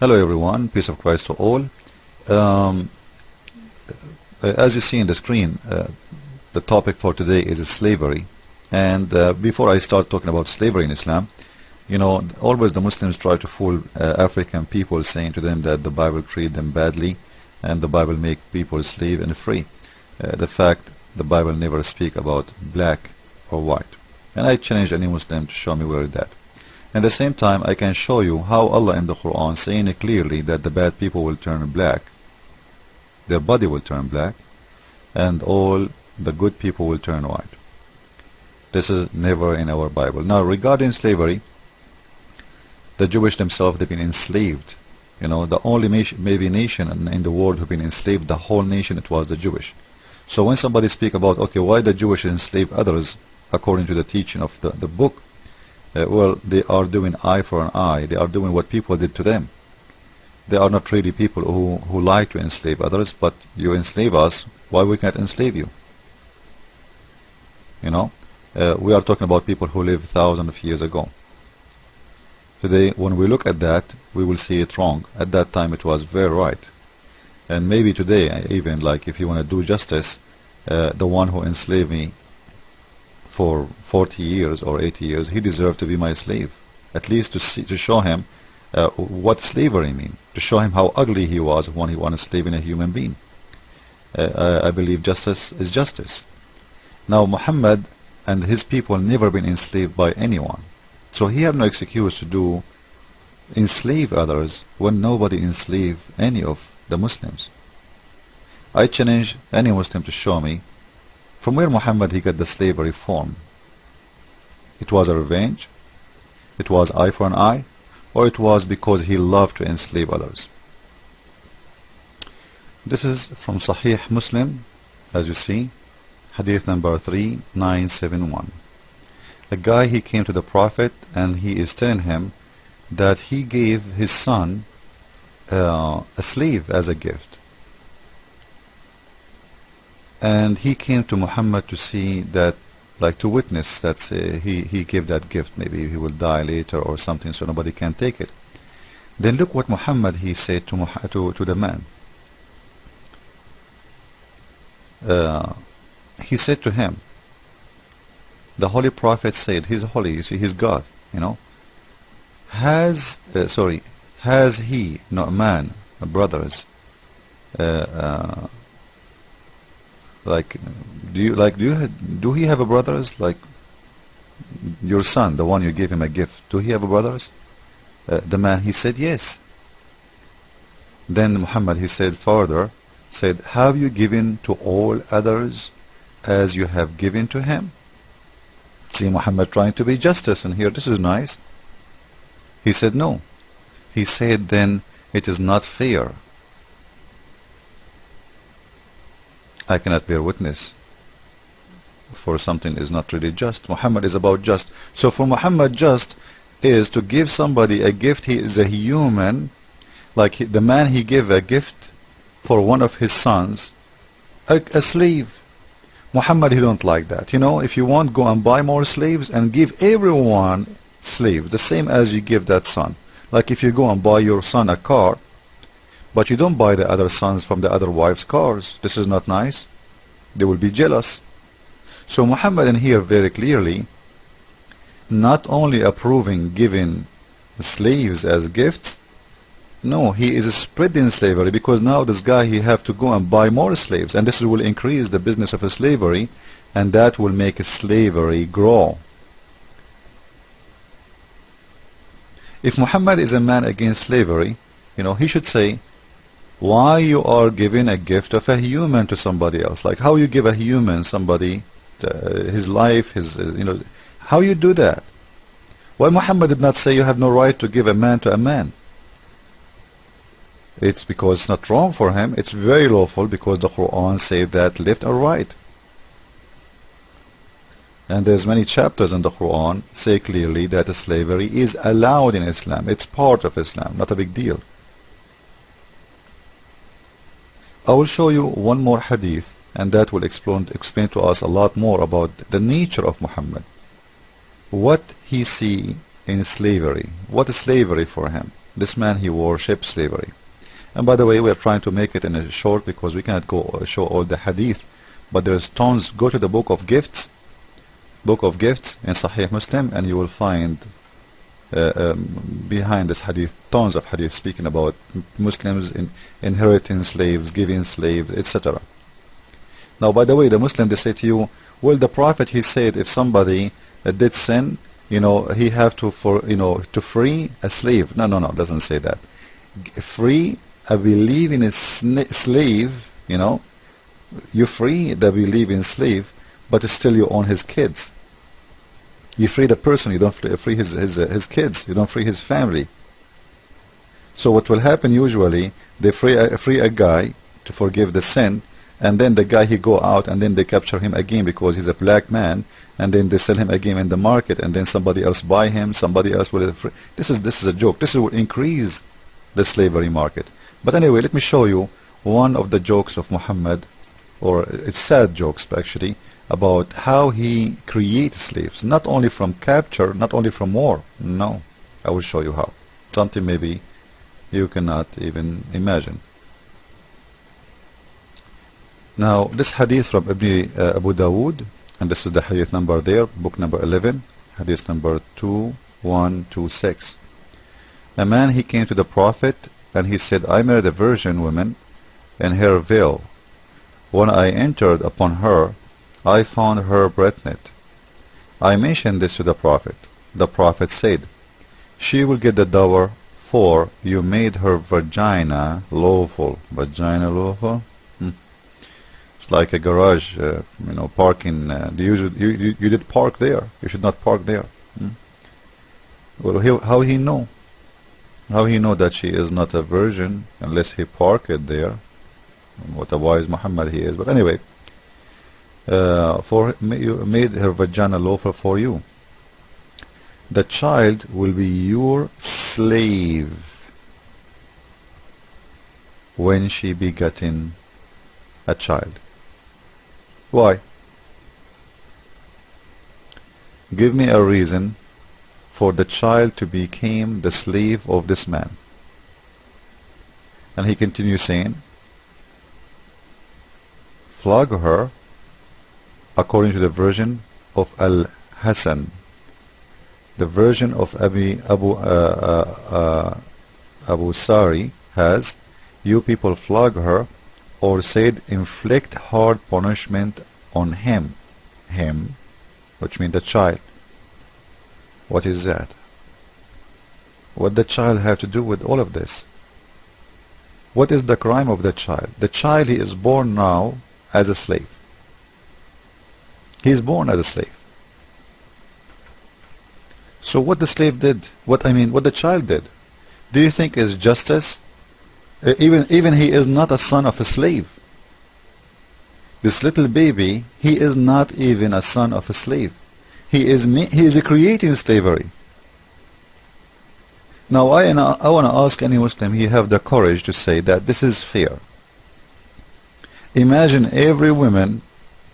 Hello everyone, peace of Christ to all. Um, as you see in the screen, the topic for today is slavery. And before I start talking about slavery in Islam, always the Muslims try to fool African people, saying to them that the Bible treat them badly and the Bible make people slave and free. The fact the Bible never speak about black or white. And I challenge any Muslim to show me where that. At the same time, I can show you how Allah in the Quran saying it clearly that the bad people will turn black, their body will turn black, and all the good people will turn white. This is never in our Bible. Now, regarding slavery, the Jewish themselves, they've been enslaved. The only maybe nation in the world who've been enslaved, the whole nation, it was the Jewish. So when somebody speak about, okay, why the Jewish enslave others, according to the teaching of the book, well, they are doing eye for an eye. They are doing what people did to them. They are not really people who like to enslave others, but you enslave us, why we can't enslave you? We are talking about people who lived thousands of years ago. Today, when we look at that, we will see it wrong. At that time, it was very right. And maybe today, even like if you want to do justice, the one who enslaved me for 40 years or 80 years, he deserved to be my slave. At least to show him what slavery means, to show him how ugly he was when he was enslaving a human being. I believe justice is justice. Now Muhammad and his people never been enslaved by anyone, so he have no excuse to enslave others when nobody enslaved any of the Muslims. I challenge any Muslim to show me from where Muhammad he got the slavery form. It was a revenge, it was eye for an eye, or it was because he loved to enslave others. This is from Sahih Muslim, as you see, hadith number 3971. A guy, he came to the Prophet and he is telling him that he gave his son a slave as a gift. And he came to Muhammad to see that, like to witness that he gave that gift. Maybe he will die later or something, so nobody can take it. Then look what Muhammad he said to the man. He said to him, the Holy Prophet said, he's holy, you see, he's God, Has he, Nu'man, brothers, do he have a brothers, like your son, the one you gave him a gift, do he have a brothers? The man, he said yes. Then Muhammad, he said further, said, have you given to all others as you have given to him? See, Muhammad trying to be justice, and here this is nice. He said no. He said, then it is not fair. I cannot bear witness for something is not really just. Muhammad is about just. So for Muhammad, just is to give somebody a gift. He is a human, like the man, he gave a gift for one of his sons, a slave. Muhammad, he don't like that. If you want, go and buy more slaves and give everyone slaves, the same as you give that son. Like if you go and buy your son a car, but you don't buy the other sons from the other wives' cars. This is not nice. They will be jealous. So Muhammad in here very clearly not only approving giving slaves as gifts, no, he is spreading slavery, because now this guy, he have to go and buy more slaves, and this will increase the business of slavery, and that will make slavery grow. If Muhammad is a man against slavery, he should say, why you are giving a gift of a human to somebody else? Like how you give a human somebody his life, how you do that? Why Muhammad did not say you have no right to give a man to a man? It's because it's not wrong for him. It's very lawful, because the Quran says that left or right. And there's many chapters in the Quran say clearly that slavery is allowed in Islam. It's part of Islam, not a big deal. I will show you one more hadith, and that will explain to us a lot more about the nature of Muhammad. What he see in slavery. What is slavery for him? This man, he worshipped slavery. And by the way, we are trying to make it in a short because we cannot go show all the hadith, but there's tons. Go to the book of gifts in Sahih Muslim, and you will find behind this hadith tons of hadith speaking about Muslims inheriting slaves, giving slaves, etc. Now, by the way, the Muslim, they say to you, well, the Prophet, he said if somebody did sin, he have to to free a slave. No, it doesn't say that. Free a believing slave, you free the believing slave, but still you own his kids. You free the person, you don't free his kids, you don't free his family. So what will happen usually, they free a guy to forgive the sin, and then the guy, he go out, and then they capture him again because he's a black man, and then they sell him again in the market, and then somebody else buy him, somebody else will free. This is a joke. This will increase the slavery market. But anyway, let me show you one of the jokes of Muhammad, or it's sad jokes actually, about how he creates slaves, not only from capture, not only from war. No, I will show you how. Something maybe you cannot even imagine. Now, this hadith from Abu Dawood, and this is the hadith number there, book number 11, hadith number 2126. A man, he came to the Prophet and he said, I married a virgin woman in her veil. When I entered upon her, I found her pregnant. I mentioned this to the Prophet. The Prophet said, she will get the dower, for you made her vagina lawful. Vagina lawful? It's like a garage, parking. You did park there. You should not park there. Well, how he know? How he know that she is not a virgin unless he parked it there? What a wise Muhammad he is. But anyway, for you made her vagina lawful for you. The child will be your slave when she begotten a child. Why? Give me a reason for the child to become the slave of this man. And he continues saying, flog her according to the version of Al-Hasan. The version of Abu Sari has, you people flog her, or said inflict hard punishment on him, which means the child. What is that? What the child have to do with all of this? What is the crime of the child? The child, he is born now as a slave. He is born as a slave. So what the slave did, what the child did, do you think is justice? Even he is not a son of a slave. This little baby, he is not even a son of a slave. He is creating slavery. Now I want to ask any Muslim, he have the courage to say that this is fair. Imagine every woman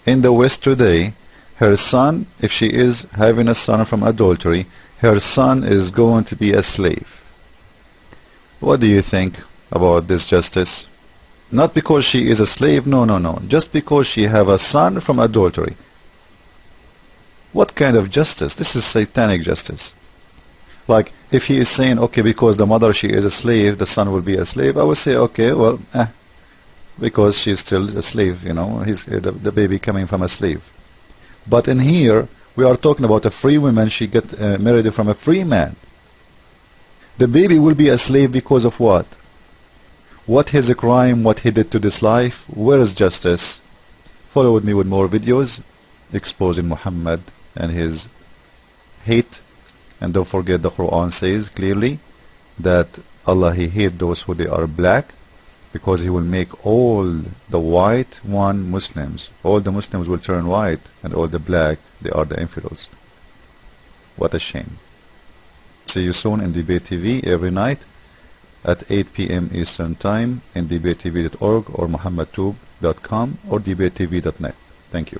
in the West today, her son, if she is having a son from adultery, her son is going to be a slave. What do you think about this justice? Not because she is a slave, no. Just because she have a son from adultery. What kind of justice? This is satanic justice. Like, if he is saying, okay, because the mother, she is a slave, the son will be a slave, I would say, okay, well, because she's still a slave, he's the baby coming from a slave. But in here, we are talking about a free woman, she get married from a free man. The baby will be a slave because of what? What is a crime, what he did to this life? Where is justice? Follow with me with more videos exposing Muhammad and his hate. And don't forget, the Quran says clearly that Allah, he hates those who they are black, because he will make all the white one Muslims. All the Muslims will turn white, and all the black, they are the infidels. What a shame. See you soon in Debate TV every night at 8 p.m. Eastern Time in debatetv.org or muhammadtube.com or debatetv.net. Thank you.